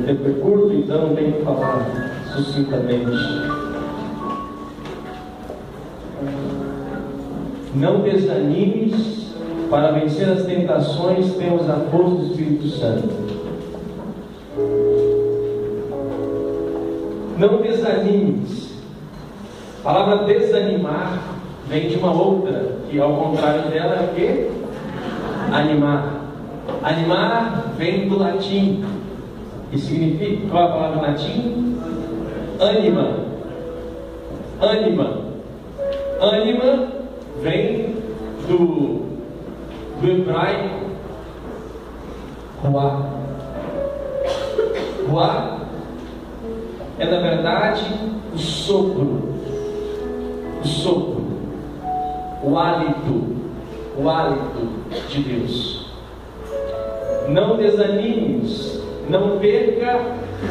tempo é curto, então tenho que falar sucintamente. Não desanimes, para vencer as tentações temos a força do Espírito Santo. Não desanimes. A palavra desanimar vem de uma outra, que ao contrário dela é o quê? Animar. Animar vem do latim. E significa, qual é a palavra em latim? Anima. Anima. Anima vem do hebraico ruá. Ruá é, na verdade, o sopro, o hálito de Deus. Não desanimes, não perca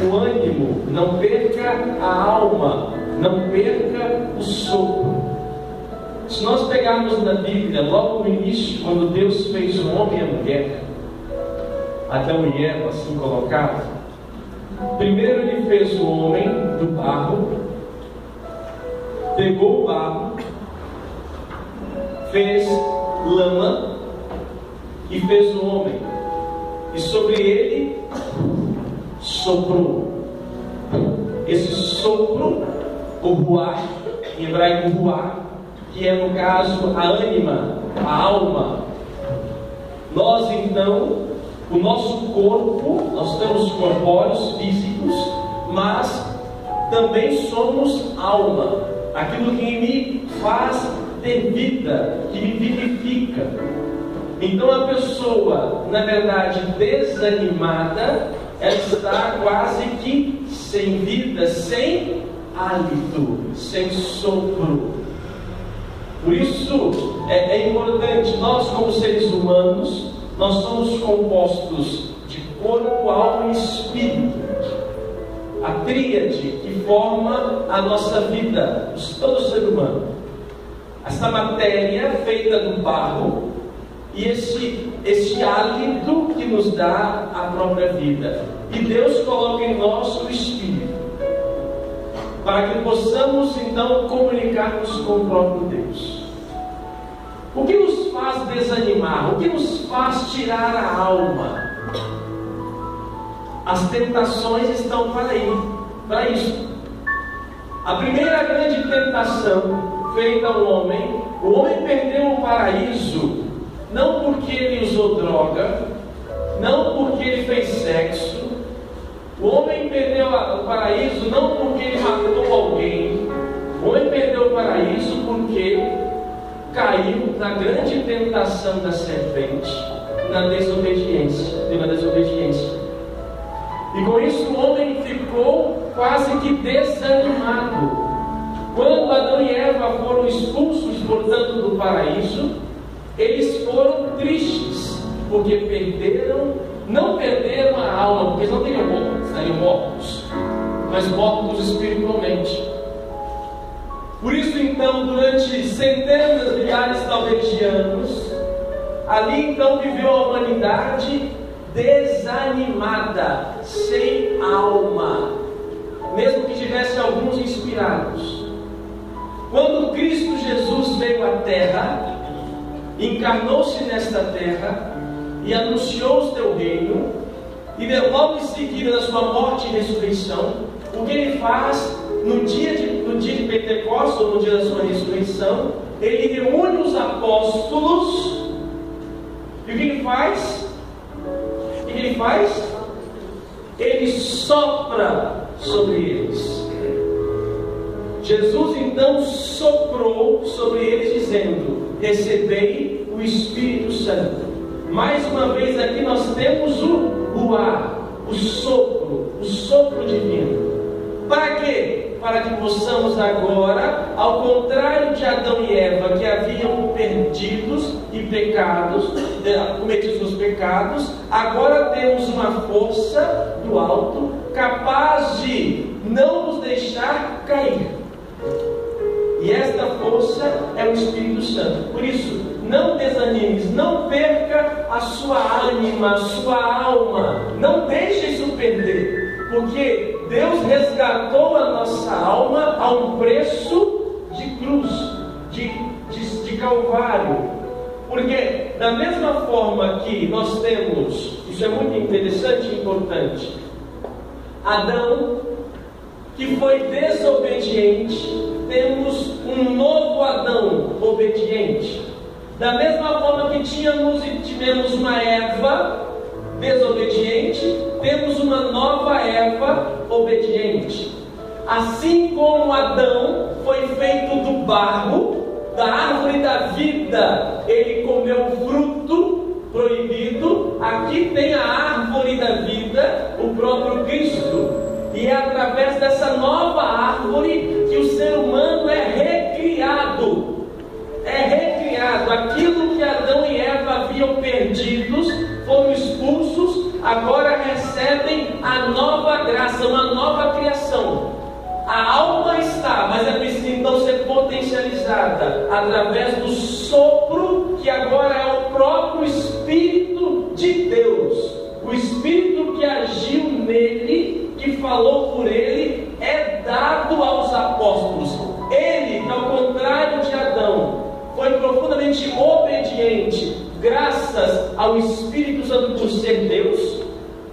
o ânimo, não perca a alma, não perca o sopro. Se nós pegarmos na Bíblia, logo no início, quando Deus fez o homem e a mulher, Adão e Eva assim colocados, primeiro Ele fez o homem do barro, pegou o barro, fez lama e fez o homem, e sobre ele soprou. Esse sopro, o ruá, em hebraico ruá, que é no caso a ânima, a alma. Nós então, o nosso corpo, nós temos corpóreos físicos, mas também somos alma, aquilo que me faz ter vida, que me vivifica. Então a pessoa, na verdade, desanimada, ela está quase que sem vida, sem hálito, sem sopro. Por isso é importante, nós como seres humanos, nós somos compostos de corpo, alma e espírito. A tríade que forma a nossa vida, todo ser humano. Esta matéria feita do barro e esse hálito que nos dá a própria vida. E Deus coloca em nós o Espírito, para que possamos então comunicarmos com o próprio Deus. O que nos faz desanimar? O que nos faz tirar a alma? As tentações estão para isso. A primeira grande tentação feita ao homem, o homem perdeu o paraíso, não porque ele usou droga, não porque ele fez sexo. O homem perdeu o paraíso não porque ele matou alguém. O homem perdeu o paraíso porque caiu na grande tentação da serpente, na desobediência. E com isso o homem ficou quase que desanimado. Quando Adão e Eva foram expulsos, portanto, do paraíso, eles foram tristes, porque não perderam a alma, porque eles não teriam morto, estariam mortos, mas mortos espiritualmente. Por isso, então, durante centenas, milhares, talvez de anos, ali então viveu a humanidade desanimada, sem alma, mesmo que tivesse alguns inspirados. Quando Cristo Jesus veio à terra, encarnou-se nesta terra e anunciou o teu reino, e logo em seguida da sua morte e ressurreição, o que ele faz no dia de Pentecostes, ou no dia da sua ressurreição, ele reúne os apóstolos, e o que ele faz? Ele sopra sobre eles. Jesus então soprou sobre eles, dizendo: recebei o Espírito Santo. Mais uma vez aqui nós temos o ruá, o sopro divino. Para quê? Para que possamos agora, ao contrário de Adão e Eva, que haviam perdidos e cometidos os pecados, agora temos uma força do alto capaz de não nos deixar cair. E esta força é o Espírito Santo. Por isso, não desanimes, não perca a sua ânima, a sua alma, não deixe isso perder. Porque Deus resgatou a nossa alma a um preço de cruz, de Calvário. Porque da mesma forma que nós temos, isso é muito interessante e importante, Adão, que foi desobediente, temos um novo Adão obediente. Da mesma forma que tínhamos e tivemos uma Eva desobediente, temos uma nova Eva obediente. Assim como Adão foi feito do barro, da árvore da vida, ele comeu o fruto proibido. Aqui tem a árvore da vida, o próprio Cristo. E é através dessa nova árvore que o ser humano é recriado. É recriado. Aquilo que Adão e Eva haviam perdidos, foram expulsos, agora recebem a nova graça, uma nova criação. A alma está, mas é preciso então ser potencializada através do sopro, que agora é o próprio Espírito de Deus. O Espírito que agiu nele, que falou por ele, é dado aos apóstolos. Ele, ao contrário de Adão, foi profundamente obediente, graças ao Espírito Santo por ser Deus.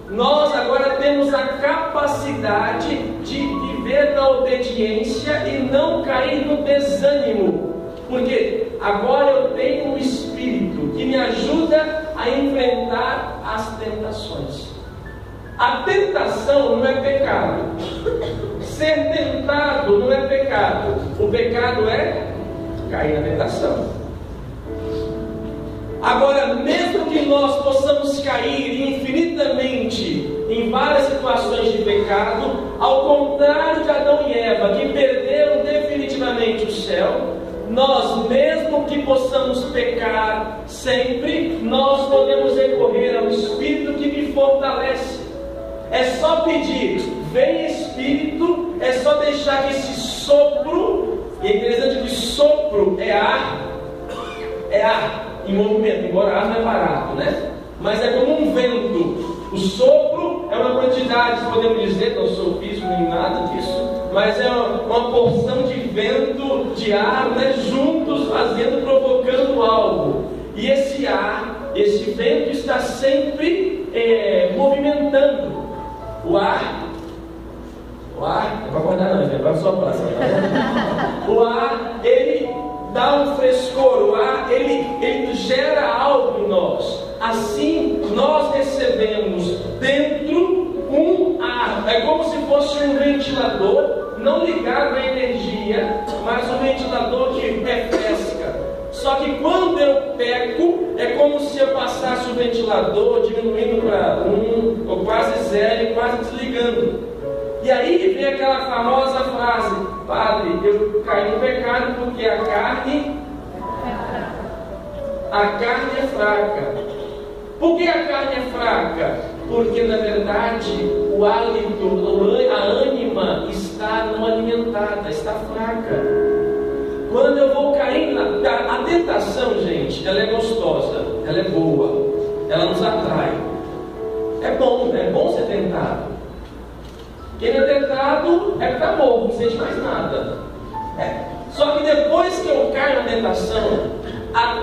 Nós agora temos a capacidade de viver na obediência e não cair no desânimo, porque agora eu tenho um Espírito que me ajuda a enfrentar as tentações. A tentação não é pecado, ser tentado não é pecado, o pecado é cair na tentação. Agora, mesmo que nós possamos cair infinitamente em várias situações de pecado, ao contrário de Adão e Eva, que perderam definitivamente o céu, nós, mesmo que possamos pecar sempre, nós podemos recorrer ao Espírito que me fortalece. É só pedir, vem Espírito, é só deixar que esse sopro, e é interessante que sopro é ar em movimento, embora ar não é barato, né? Mas é como um vento. O sopro é uma quantidade, podemos dizer, não sou físico nem nada disso, mas é uma porção de vento, de ar, né, juntos fazendo, provocando algo. E esse ar, esse vento está sempre movimentando. O ar é para acordar não, é para soprar. O ar, ele dá um frescor, o ar, ele gera algo em nós. Assim, nós recebemos dentro um ar. É como se fosse um ventilador, não ligado à energia, mas um ventilador que refresca. Só que quando eu peco, é como se eu passasse o ventilador diminuindo para 1, ou quase 0, e quase desligando. E aí vem aquela famosa frase: Padre, eu caí no pecado porque a carne é fraca. Por que a carne é fraca? Porque na verdade o hálito, a ânima está não alimentada, está fraca. Quando eu vou caindo, a tentação, gente, ela é gostosa, ela é boa, ela nos atrai. É bom ser tentado. Quem é tentado é que está morto, não sente mais nada. Só que depois que eu caio na tentação,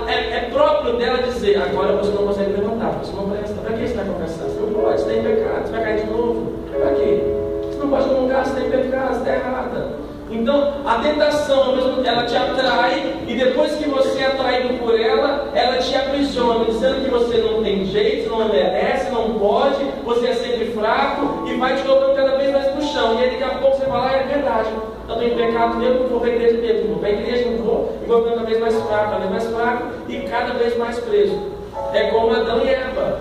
é próprio dela dizer: agora você não consegue levantar, você não presta. Para que você vai confessar? Você não pode, você tem pecado, você vai cair de novo. Para quê? Você não pode comungar, você tem pecado, você está errada. Então, a tentação, ela te atrai, e depois que você é atraído por ela, ela te aprisiona, dizendo que você não tem jeito, não merece, não pode, você é sempre fraco, e vai te colocando cada vez mais no chão. E aí daqui a pouco você fala: é verdade, eu tenho pecado mesmo, não vou para a igreja mesmo, vou para a igreja, não vou, e vou ficando cada vez mais fraco, e cada vez mais preso. É como Adão e Eva,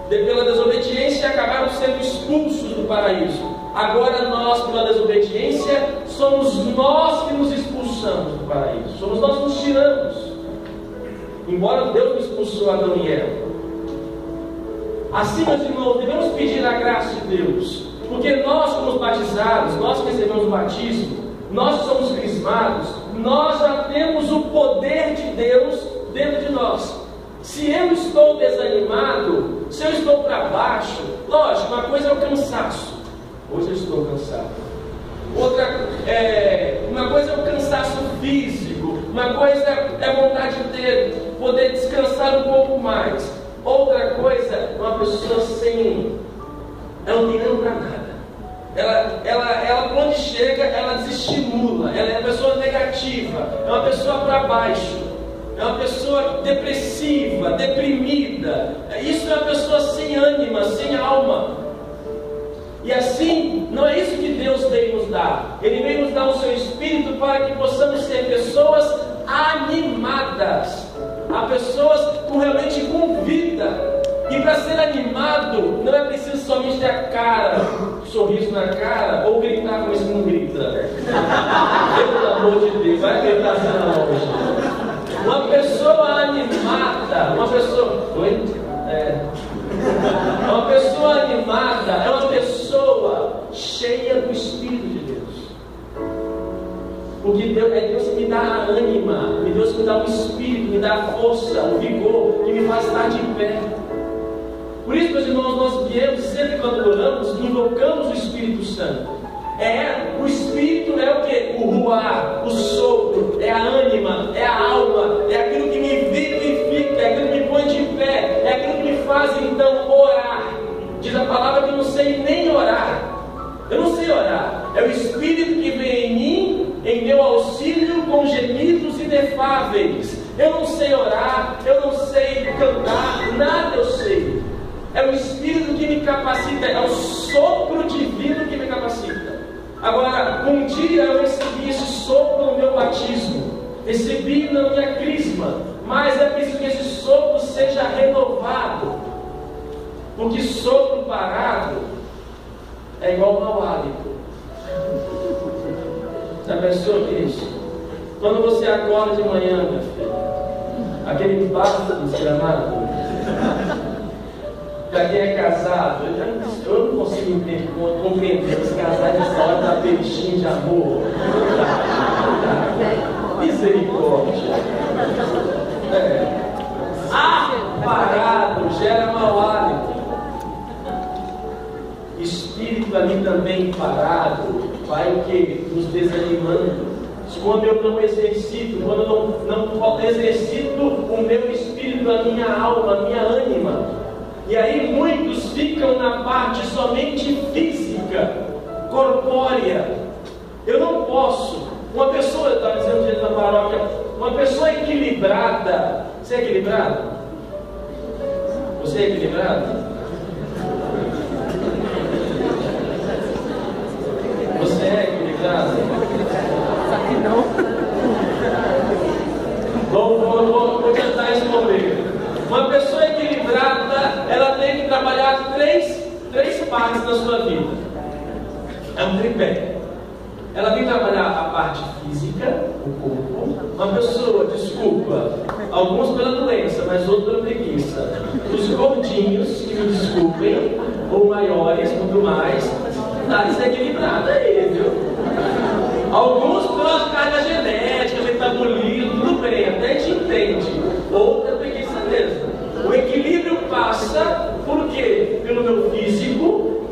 pela desobediência, acabaram sendo expulsos do paraíso. Agora nós, pela desobediência, somos nós que nos expulsamos do paraíso. Somos nós que nos tiramos. Embora Deus nos expulsou Adão e Eva. Assim, meus irmãos, devemos pedir a graça de Deus. Porque nós somos batizados, nós que recebemos o batismo, nós que somos crismados, nós já temos o poder de Deus dentro de nós. Se eu estou desanimado, se eu estou para baixo, lógico, uma coisa é o cansaço. Hoje eu estou cansado. Uma coisa é o cansaço físico, uma coisa é a vontade de poder descansar um pouco mais. Outra coisa é uma pessoa ela não tem ânimo para nada. Ela quando chega, ela desestimula, ela é uma pessoa negativa, é uma pessoa para baixo, é uma pessoa depressiva, deprimida. Isso é uma pessoa sem ânima, sem alma. E assim, não é isso que Deus veio nos dar. Ele veio nos dar o seu Espírito para que possamos ser pessoas animadas, pessoas realmente com vida. E para ser animado, não é preciso somente ter a cara, sorriso na cara, ou gritar como esse não grita. Pelo amor de Deus, vai gritar assim hoje. Uma pessoa animada, uma pessoa animada é uma pessoa cheia do Espírito de Deus. Porque Deus que me dá a ânima, Deus que me dá o Espírito, me dá a força, o vigor, que me faz estar de pé. Por isso, meus irmãos, nós viemos sempre quando oramos, invocamos o Espírito Santo. O Espírito é o que? O ruar, o sopro, é a ânima, é a alma, é aquilo que me vivifica, é aquilo que me põe de pé, é aquilo que me faz então orar. Diz a palavra que eu não sei nem orar. Eu não sei orar. É o Espírito que vem em mim, em meu auxílio, com gemidos inefáveis. Eu não sei orar, eu não sei cantar, nada eu sei. É o Espírito que me capacita, é o sopro divino que me capacita. Agora, um dia eu recebi esse sopro no meu batismo, recebi na minha crisma, mas é preciso que esse sopro seja renovado, porque sopro parado é igual mau hálito. Já pensou nisso? Quando você acorda de manhã, meu filho, aquele bafo desgramado. Para quem é casado, eu não consigo compreender os casais nessa hora da peixinho de amor. Misericórdia. Parado gera mau hálito. Espírito ali também parado vai o que? Nos desanimando. Quando eu não exercito, quando eu não exercito o meu espírito, a minha alma, a minha ânima. E aí muitos ficam na parte somente física, corpórea. Eu não posso. Uma pessoa, eu estava dizendo direito na paróquia, uma pessoa equilibrada. Você é equilibrado? Você é equilibrado? Você é equilibrado? Não. Vou tentar responder. Uma pessoa equilibrada, ela tem que trabalhar três partes da sua vida. É um tripé. Ela tem que trabalhar a parte física, o corpo. Uma pessoa, desculpa, alguns pela doença, mas outros pela preguiça. Os gordinhos, que me desculpem, ou maiores, muito mais, está desequilibrado aí, viu? Alguns pela carga genética, metabolismo, tudo bem, até a gente entende. Outra preguiça mesmo. O equilíbrio passa por quê? Pelo meu físico,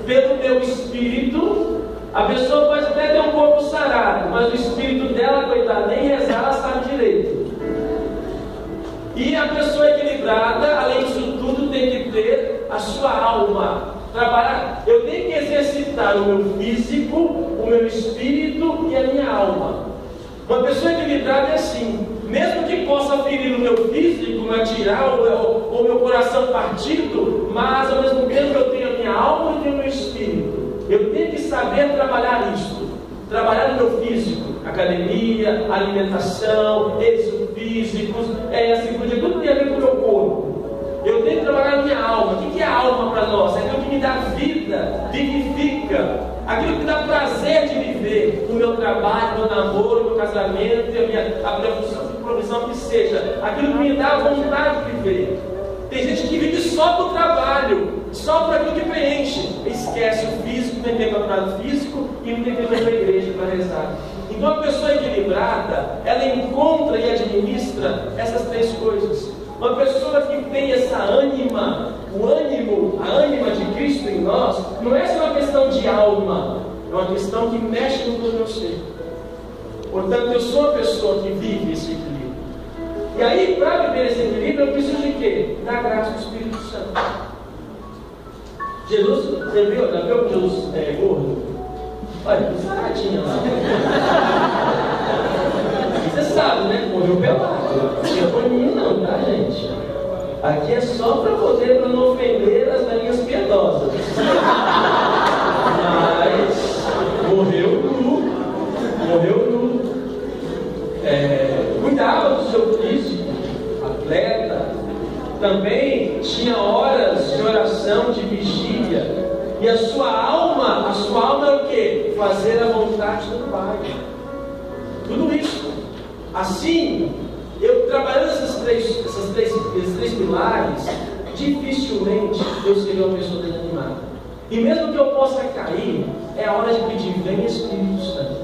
pelo meu espírito. A pessoa pode até ter um corpo sarado, mas o espírito dela, coitada, nem rezar, ela sabe direito. E a pessoa equilibrada, além disso tudo, tem que ter a sua alma. Trabalhar. Eu tenho que exercitar o meu físico, o meu espírito e a minha alma. Uma pessoa equilibrada é assim. Mesmo que possa ferir o meu físico, me atirar o meu coração partido, mas ao mesmo tempo eu tenho a minha alma e tenho o meu espírito. Eu tenho que saber trabalhar isso. Trabalhar no meu físico, academia, alimentação, exercícios físicos, assim por diante, tudo tem a ver com o meu corpo. Eu tenho que trabalhar a minha alma. O que é a alma para nós? É aquilo que me dá vida, vivifica, aquilo que dá prazer de viver. O meu trabalho, o meu namoro, o meu casamento, a minha profissão que seja, aquilo que me dá vontade de viver. Tem gente que vive só do trabalho, só por aquilo que preenche. Esquece o físico, não tem tempo para o físico e não tem tempo para a igreja para rezar. Então a pessoa equilibrada, ela encontra e administra essas três coisas. Uma pessoa que tem essa ânima, o ânimo, a ânima de Cristo em nós, não é só uma questão de alma, é uma questão que mexe com todo o meu ser. Portanto, eu sou uma pessoa que vive esse equilíbrio. E aí, para viver esse equilíbrio, eu preciso de quê? Da graça do Espírito Santo. Jesus, você viu? Já viu que Jesus é gordo? Olha, que saradinha lá. Você sabe, né? Morreu pelado. Não tinha paninho não, tá, gente? Aqui é só para poder não ofender as galinhas piedosas. Mas morreu nu. Cuidava do seu físico, atleta. Também tinha horas de oração, de vigília. E a sua alma é o quê? Fazer a vontade do Pai. Tudo isso. Assim, eu trabalhando esses três pilares, dificilmente eu seria uma pessoa desanimada. E mesmo que eu possa cair, é a hora de pedir: vem Espírito Santo.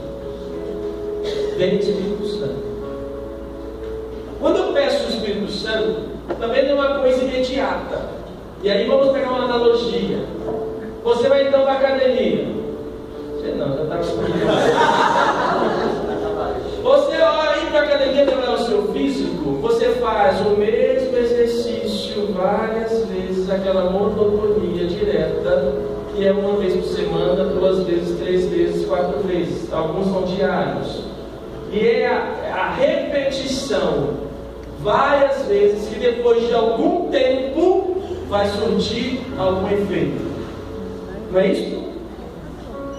Vem Espírito Santo. Quando eu peço o Espírito Santo, também não é uma coisa imediata. E aí vamos pegar uma analogia. Você vai então para a academia. Você não, já está acostumado. Você vai ir para a academia trabalhar o seu físico, você faz o mesmo exercício várias vezes, aquela monotonia direta, que é uma vez por semana, 2 vezes, 3 vezes, 4 vezes. Alguns são diários. E é a repetição várias vezes que depois de algum tempo vai surtir algum efeito. Não é isso?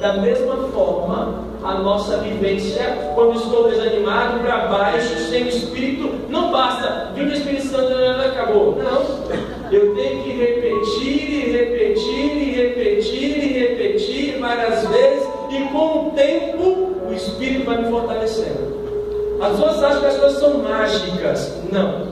Da mesma forma, a nossa vivência, quando estou desanimado, para baixo, sem o Espírito, não basta vir o Espírito Santo e acabou. Não. Eu tenho que repetir várias vezes, e com o tempo o Espírito vai me fortalecendo. As pessoas acham que as coisas são mágicas. Não.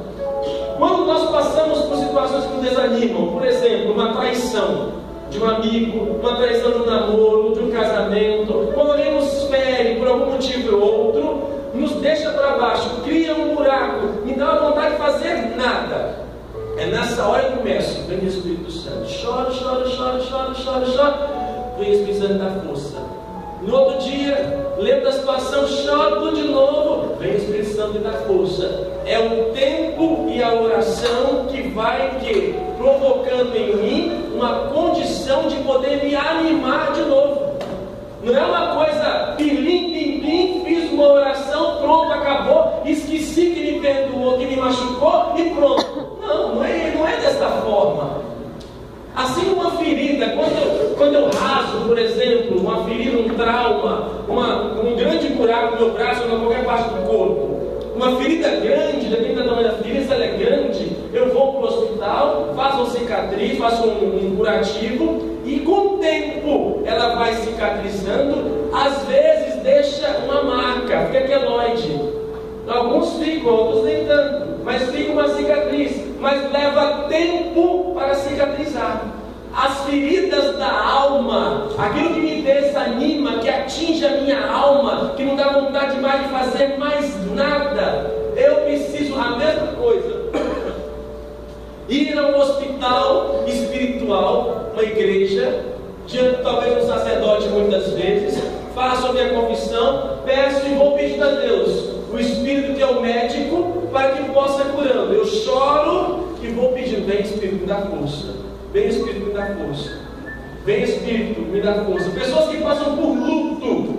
Quando nós passamos por situações que nos desanimam, por exemplo, uma traição de um amigo, uma traição de um namoro, de um casamento, quando alguém nos fere por algum motivo ou outro, nos deixa para baixo, cria um buraco, me dá uma vontade de fazer nada. É nessa hora que eu começo: vem o Espírito Santo. Choro. Vem o Espírito Santo da força. No outro dia, lembro da situação, choro tudo de novo. Vem o Espírito Santo da força. É o tempo e a oração que vai provocando em mim uma condição de poder me animar de novo. Não é uma coisa pilim, fiz uma oração, pronto, acabou, esqueci que me perdoou, que me machucou e pronto. Não é dessa forma. Assim, uma ferida, quando eu raso, por exemplo, uma ferida, um trauma, um grande buraco no meu braço ou em qualquer parte do corpo, uma ferida grande, dependendo do tamanho da ferida, se ela é grande, eu vou para o hospital, faço uma cicatriz, faço um curativo, e com o tempo ela vai cicatrizando, às vezes deixa uma marca, fica queloide. Alguns ficam, outros nem tanto, mas fica uma cicatriz, mas leva tempo para cicatrizar. As feridas da alma, aquilo que me desanima, que atinge a minha alma, que não dá vontade mais de fazer mais nada, eu preciso a mesma coisa. Ir a um hospital espiritual, uma igreja, diante talvez de um sacerdote muitas vezes, faço a minha confissão, peço e vou pedir a Deus o Espírito que é o médico, para que possa curando. Eu choro e vou pedindo: vem Espírito, me dá força. Vem Espírito, me dá força. Vem Espírito, me dá força. Pessoas que passam por luto,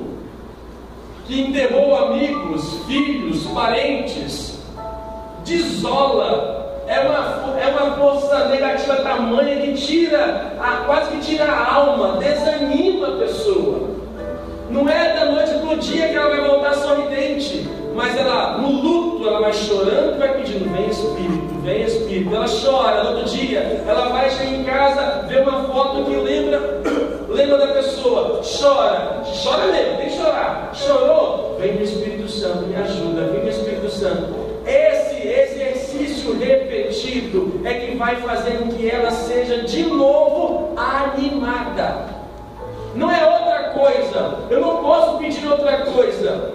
que enterrou amigos, filhos, parentes, desola. É uma força negativa tamanha que quase que tira a alma, desanima a pessoa. Não é da noite para o dia que ela vai voltar sorridente, mas ela, no luto, ela vai chorando e vai pedindo: vem Espírito, vem Espírito. Ela chora. No outro dia, ela vai chegar em casa, vê uma foto que lembra da pessoa, chora mesmo, tem que chorar. Chorou? Vem o Espírito Santo, me ajuda, vem o Espírito Santo. Esse exercício repetido é que vai fazer com que ela seja de novo animada. Não é outra coisa. Eu não posso pedir outra coisa.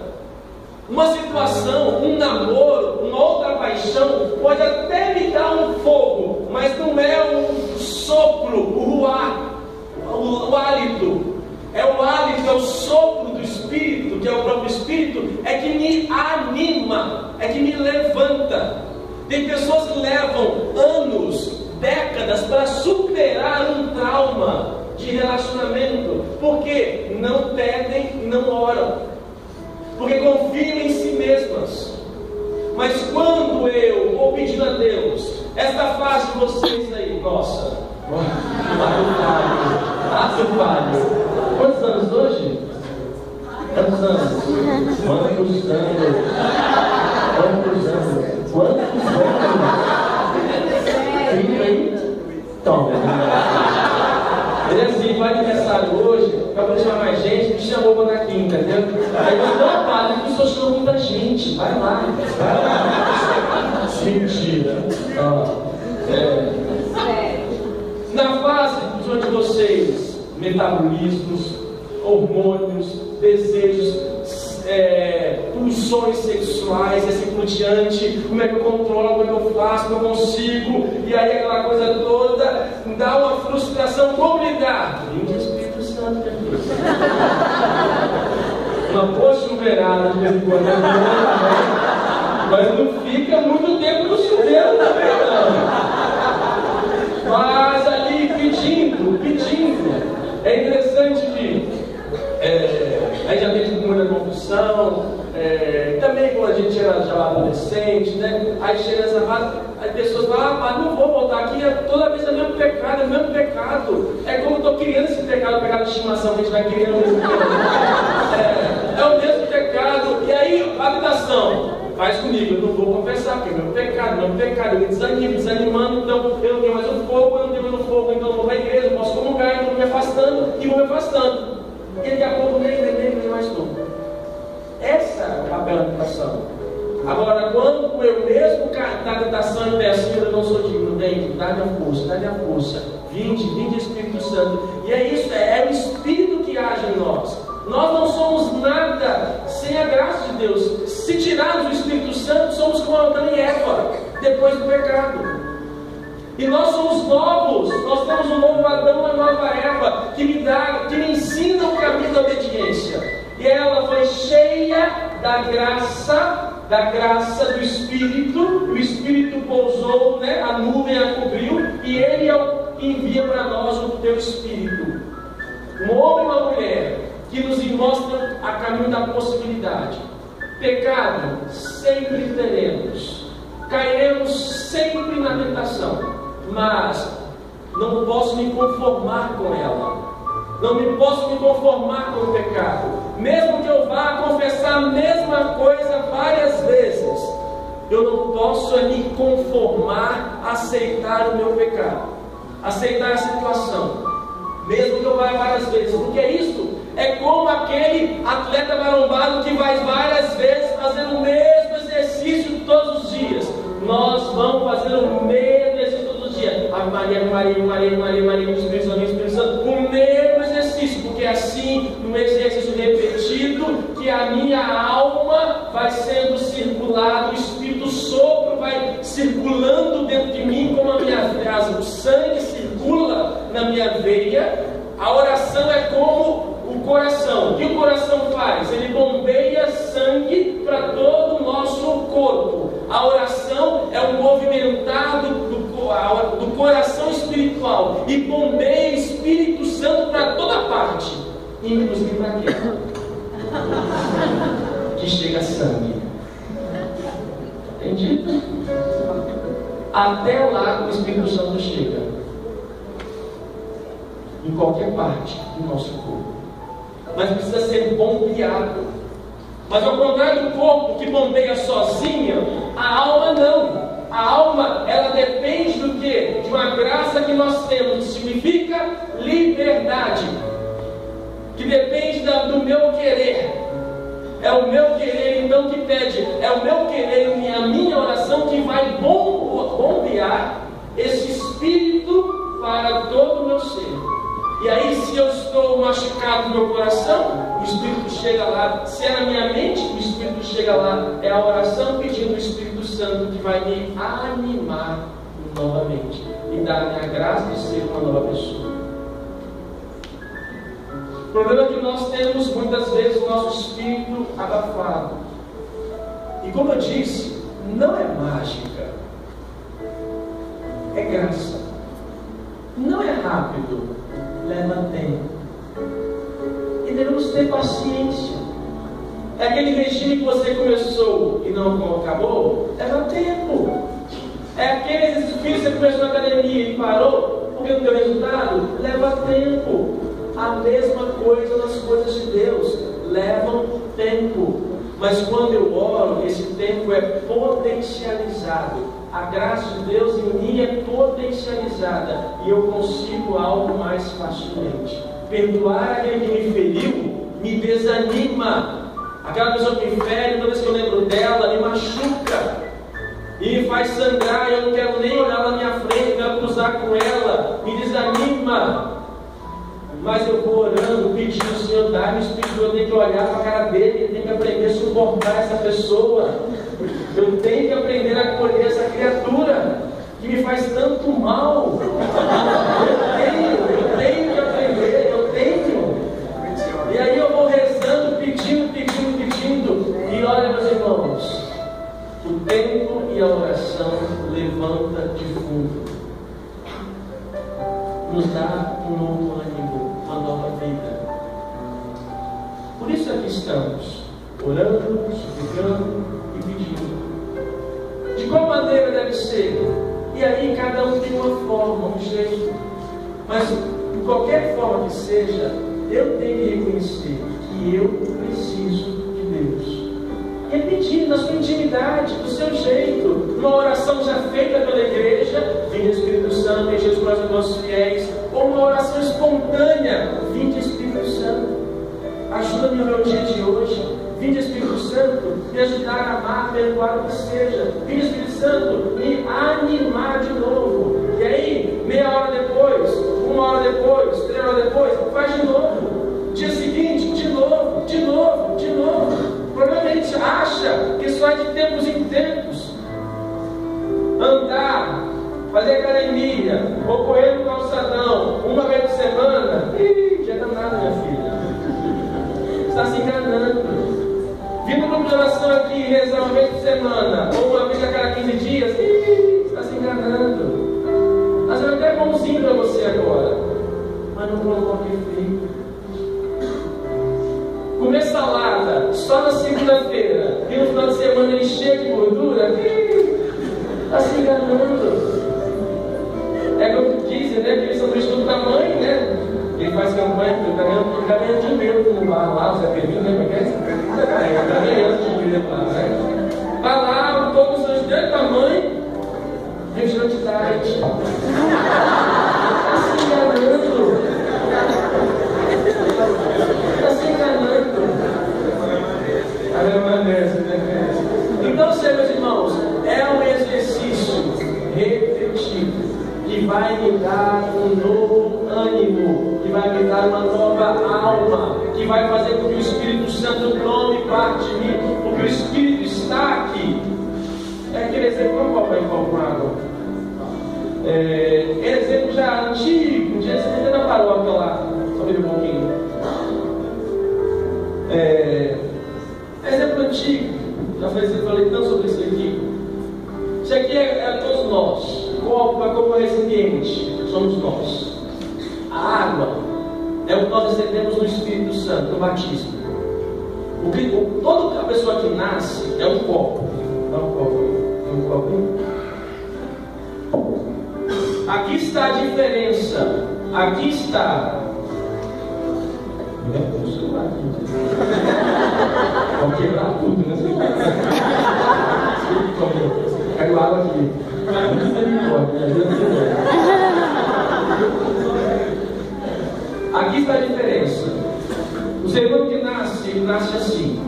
Uma situação, um namoro, uma outra paixão pode até me dar um fogo, mas não é um Tem pessoas que levam anos, décadas para superar um trauma de relacionamento, porque não pedem, não oram, porque confiam em si mesmas. Mas quando eu vou pedindo a Deus, esta fase de vocês aí, nossa, ato falho. Quantos anos hoje? Quantos anos? Quantos anos? Quantos anos? Quantos anos? 30? Toma. Ele assim, vai aniversário hoje, para chamar mais gente, me chamou para na quinta, entendeu? Aí eu não, padre, que o senhor chamou muita gente, vai lá. Mentira. Na fase de vocês, metabolismos, hormônios, desejos, pulsões sexuais, assim por diante, como é que eu controlo, como é que eu faço, como eu consigo, e aí aquela coisa toda, dá uma frustração. Como lidar? Vinde o Espírito Santo, minha filha. Uma boa chuveirada de vez em quando, mas não fica muito tempo no chuveiro também, não. Mas ali pedindo. É interessante que a gente já teve muita confusão, também quando a gente era já adolescente, né? Aí chega nessa fase, as pessoas falam, mas não vou voltar aqui, toda vez é o mesmo pecado, é como eu estou criando esse pecado, o pecado de estimação que a gente vai criando ao mesmo tempo. É o mesmo pecado, e aí a tentação faz comigo, eu não vou confessar, porque é meu pecado, eu me desanimando, então eu não tenho mais o fogo, então eu não vou para a igreja, eu posso comungar, então vou me afastando. E daqui a pouco nem mais estou. Essa é o papel da tentação. Agora, quando eu mesmo da tentação e peço, eu não sou digno, dá-me a força, vinde Espírito Santo. E é isso, é o Espírito que age em nós. Nós não somos nada sem a graça de Deus. Se tirarmos o Espírito Santo, somos como Adão e Eva, depois do pecado. E nós somos novos, nós temos um novo Adão, uma nova Eva, que me ensina o caminho da obediência. E ela foi cheia da graça do Espírito. O Espírito pousou, né? A nuvem a cobriu, e Ele é o que envia para nós o teu Espírito. Um homem e uma mulher que nos mostram a caminho da possibilidade. Pecado sempre teremos, cairemos sempre na tentação, mas não posso me conformar com ela, não me posso me conformar com o pecado, mesmo que eu vá confessar a mesma coisa várias vezes, eu não posso me conformar, aceitar o meu pecado, aceitar a situação, mesmo que eu vá várias vezes, porque isso é como aquele atleta marombado que vai várias vezes fazer o mesmo exercício todos os dias. Nós vamos fazer o mesmo exercício todos os dias. Maria, Espírito Santo, o mesmo exercício, porque é assim, no exercício repetido, que a minha alma vai sendo circulada, o Espírito sopro vai circulando dentro de mim, como a minha o sangue circula na minha veia. A oração é como o coração. O que o coração faz? Ele bombeia sangue para todo o nosso corpo. A oração é um movimentado do coração espiritual e bombeia Espírito Santo para toda parte, inclusive para quê? Que chega sangue. Entendido? Até lá o Espírito Santo chega, em qualquer parte do nosso corpo, mas precisa ser bombeado. Mas ao contrário do corpo que bombeia sozinho, a alma não. A alma, ela depende do quê? De uma graça que nós temos, que significa liberdade, que depende do meu querer. É o meu querer então que pede, é o meu querer e a minha oração que vai bombear esse Espírito para todo o meu ser. E aí, se eu estou machucado no meu coração, o Espírito chega lá. Se é na minha mente, o Espírito chega lá. É a oração pedindo o Espírito Santo que vai me animar novamente e dar-me a graça de ser uma nova pessoa. O problema é que nós temos muitas vezes o nosso espírito abafado. E como eu disse, não é mágica. graça. Não é rápido, leva tempo. E devemos ter paciência. É aquele regime que você começou e não acabou, leva tempo. É aquele exercício que você começou na academia e parou porque não deu resultado, leva tempo. A mesma coisa nas coisas de Deus, levam tempo. Mas quando eu oro, esse tempo é potencializado. A graça de Deus em mim é potencializada e eu consigo algo mais facilmente. Perdoar aquele que me feriu me desanima. Aquela pessoa que me fere, toda vez que eu lembro dela, me machuca e me faz sangrar. Eu não quero nem olhar na minha frente, quero cruzar com ela, me desanima. Mas eu vou orando, pedindo, Senhor, dá-me o Espírito, eu tenho que olhar para a cara dele, eu tenho que aprender a suportar essa pessoa. Eu tenho que aprender a acolher essa criatura que me faz tanto mal. Eu tenho que aprender, eu tenho. E aí eu vou rezando, pedindo. E olha, meus irmãos, o tempo e a oração levanta de fundo. Nos dá um novo ânimo, uma nova vida. Por isso aqui estamos, orando, suplicando e pedindo. De qual maneira deve ser? E aí cada um tem uma forma, um jeito. Mas de qualquer forma que seja, eu tenho que reconhecer que eu preciso de Deus. Repetir na sua intimidade, do seu jeito, uma oração já feita pela igreja, vinde Espírito Santo, enche os corações dos nossos fiéis, ou uma oração espontânea, vinde Espírito Santo, ajuda-me no meu dia de hoje, vinde Espírito Santo, me ajudar a amar, perdoar o que seja, vinde Espírito Santo, me animar de novo. E aí, meia hora depois, 1 hora depois, 3 horas depois, faz de novo. Dia seguinte, de novo. Provavelmente acha que só é de tempos em tempos. Andar, fazer academia, ou correr no calçadão, uma vez por semana, já está nada, minha filha. Está se enganando. Vir no grupo de oração aqui, rezar uma vez por semana, ou uma vez a cada 15 dias, está se enganando. Mas eu até bonzinho para você agora, mas não coloque efeito. Comer salada só na segunda-feira e no final de semana ele cheio de gordura, está se enganando. É como dizem, né? Que eles são do tamanho, né? Ele faz campanha, ele está ganhando dinheiro no bar lá, o Zé Pedrinho, né? Está ganhando dinheiro lá, né? Está lá, todos os seus desse tamanho, refrigerante diet. Está se enganando. Então, meus irmãos, é um exercício repetitivo que vai me dar um novo ânimo, que vai me dar uma nova alma, que vai fazer com que o Espírito Santo tome parte de mim, porque o Espírito está aqui. É aquele exemplo, vamos colocar em qual água? Exemplo já antigo, um dia você tem na paróquia lá, só ver um pouquinho. Exemplo antigo, já falei tanto sobre isso aqui. Isso aqui é todos nós. Copo é como recipiente, somos nós. A água é o que nós recebemos no Espírito Santo, no batismo. Toda a pessoa que nasce é um copo. Dá um copo aí. Um copinho. Aqui está a diferença. Aqui está. O celular aqui. Vamos quebrar tudo, né? Caiu água aqui. Aqui está a diferença. O ser humano que nasce, ele nasce assim.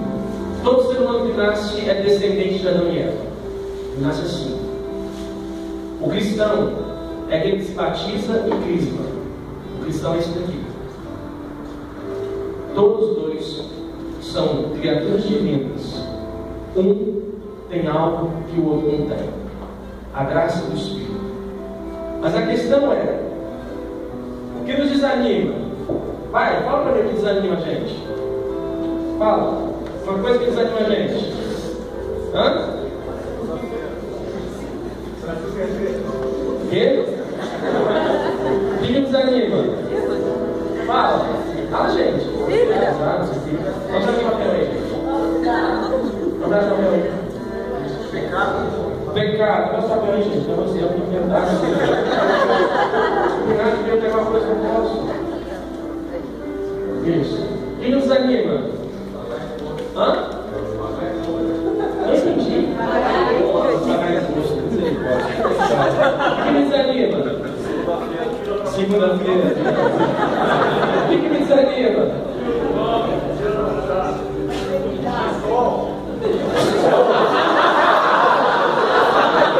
Todo ser humano que nasce é descendente de Adão e Eva. Ele nasce assim. O cristão é aquele que se batiza e crisma. O cristão é isso daqui. Todos os dois são criaturas divinas. Um tem algo que o outro não tem. A graça do Espírito. Mas a questão é: o que nos desanima? Vai, fala para mim o que desanima a gente. Fala. Uma coisa que desanima a gente. Quê? O que nos anima? Fala. Fala, gente. Vamos dar um papel aí. Vamos dar um papel aí. Pecado. Vamos dar um papel aí, gente. Não sei, eu não quero dar. Pecado que eu pegar uma coisa que eu posso. Isso. O que nos anima? Hã? Não entendi. O que me desanima? Segunda-feira. O que me desanima?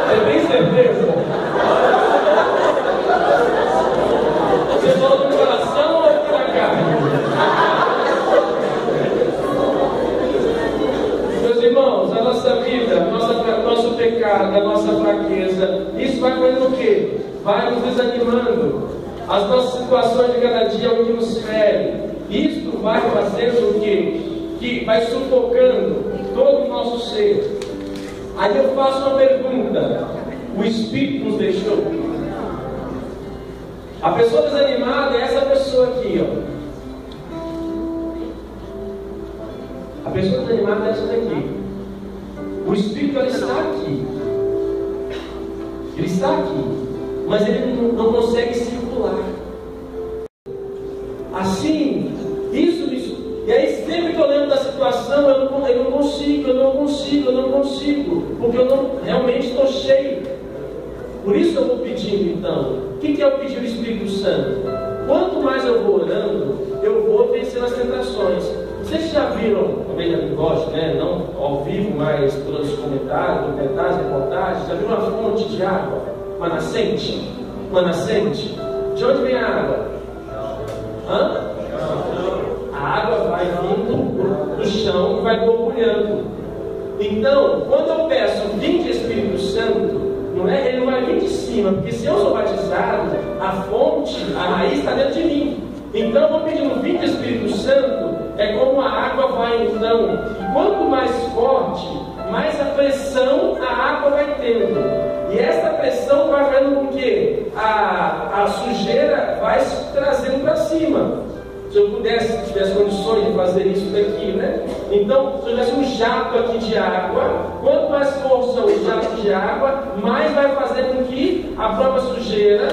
Você tem certeza? Você falou do coração ou aqui na carne? Meus irmãos, a nossa vida, nosso pecado, a nossa fraqueza, isso vai fazendo o quê? Vai nos desanimando. As nossas situações de cada dia é o que nos fere. Isto vai fazendo o quê? Que vai sufocando todo o nosso ser. Aí eu faço uma pergunta: o Espírito nos deixou? A pessoa desanimada é essa pessoa aqui, ó. A pessoa desanimada é essa daqui. O Espírito, ele está aqui. Ele está aqui, mas ele não consegue circular. Assim, isso. E aí, sempre que eu lembro da situação, eu não consigo, porque eu realmente estou cheio. Por isso eu vou pedindo, então. O que é o pedir do Espírito Santo? Quanto mais eu vou orando, eu vou vencendo as tentações. Vocês já viram, talvez já gosto, né? Não ao vivo, mas pelos comentários, reportagens, já viram uma fonte de água? Uma nascente? Uma nascente? De onde vem a água? Hã? A água vai vindo do chão e vai borbulhando. Então, quando eu peço vinde Espírito Santo, ele não vai vir de cima, porque se eu sou batizado, a fonte, a raiz está dentro de mim. Então eu vou pedindo vinde Espírito Santo, é como a água vai então. E quanto mais forte, mais a pressão a água vai tendo. E essa pressão vai fazendo com que a sujeira vai se trazendo para cima. Se eu tivesse condições de fazer isso daqui, né? Então, se eu tivesse um jato aqui de água, quanto mais força o jato de água, mais vai fazer com que a própria sujeira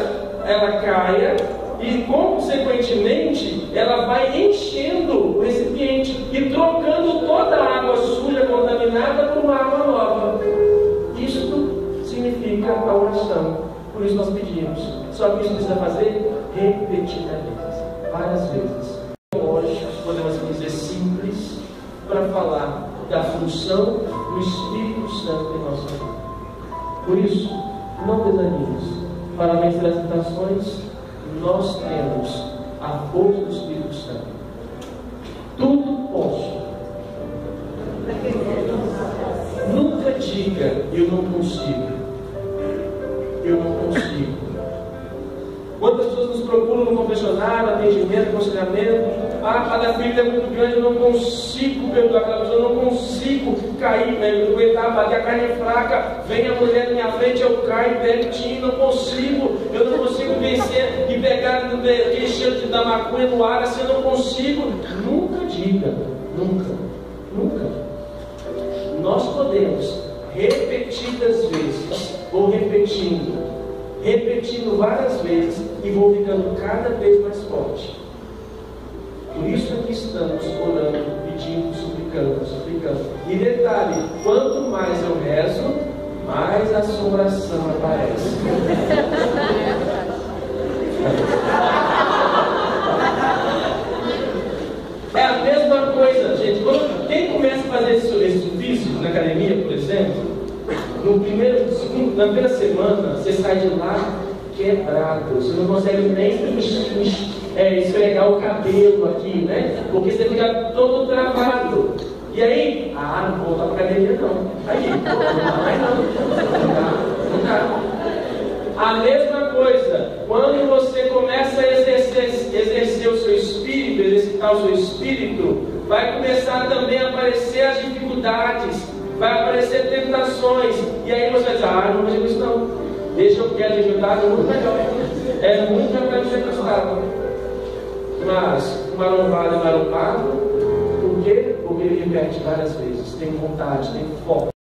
ela caia e, consequentemente, ela vai enchendo o recipiente e trocando toda a água suja, contaminada, por uma água nova. Isso significa a oração. Por isso nós pedimos. Só que isso precisa fazer repetidamente. Várias vezes. Lógico, podemos dizer simples, para falar da função do Espírito Santo em nossa vida. Por isso, não desanimemos. Para vencer as tentações, nós temos a força do Espírito Santo. Tudo posso. Nunca diga, eu não consigo. Eu não consigo. Quantas pessoas nos procuram no confessionário, atendimento, aconselhamento? Cada filha é muito grande, eu não consigo perdoar aquela pessoa, eu não consigo cair, eu aguentar, bater a carne fraca, vem a mulher na minha frente, eu caio pertinho, eu não consigo vencer e pegar aquele cheiro da maconha no ar, assim, eu não consigo. Nunca diga, nunca. Nós podemos, repetidas vezes, ou repetindo várias vezes e vou ficando cada vez mais forte. Por isso é que estamos orando, pedindo, suplicando. E detalhe, quanto mais eu rezo, mais assombração aparece. É a mesma coisa, gente. Quem começa a fazer exercícios na academia, por exemplo, na primeira semana, você sai de lá quebrado. Você não consegue nem esfregar o cabelo aqui, né? Porque você fica todo travado. E aí, não vou voltar para a academia não. Aí, não dá. A mesma coisa, quando você começa a exercer o seu espírito, exercitar o seu espírito, vai começar também a aparecer as dificuldades, vai aparecer tentações, e aí você vai dizer, não vou fazer isso não. Deixa eu quero ajudar, é muito melhor. É muito melhor para ser gostado. Mas o marombado é marombado, por quê? Porque ele repete várias vezes. Tem vontade, tem foco.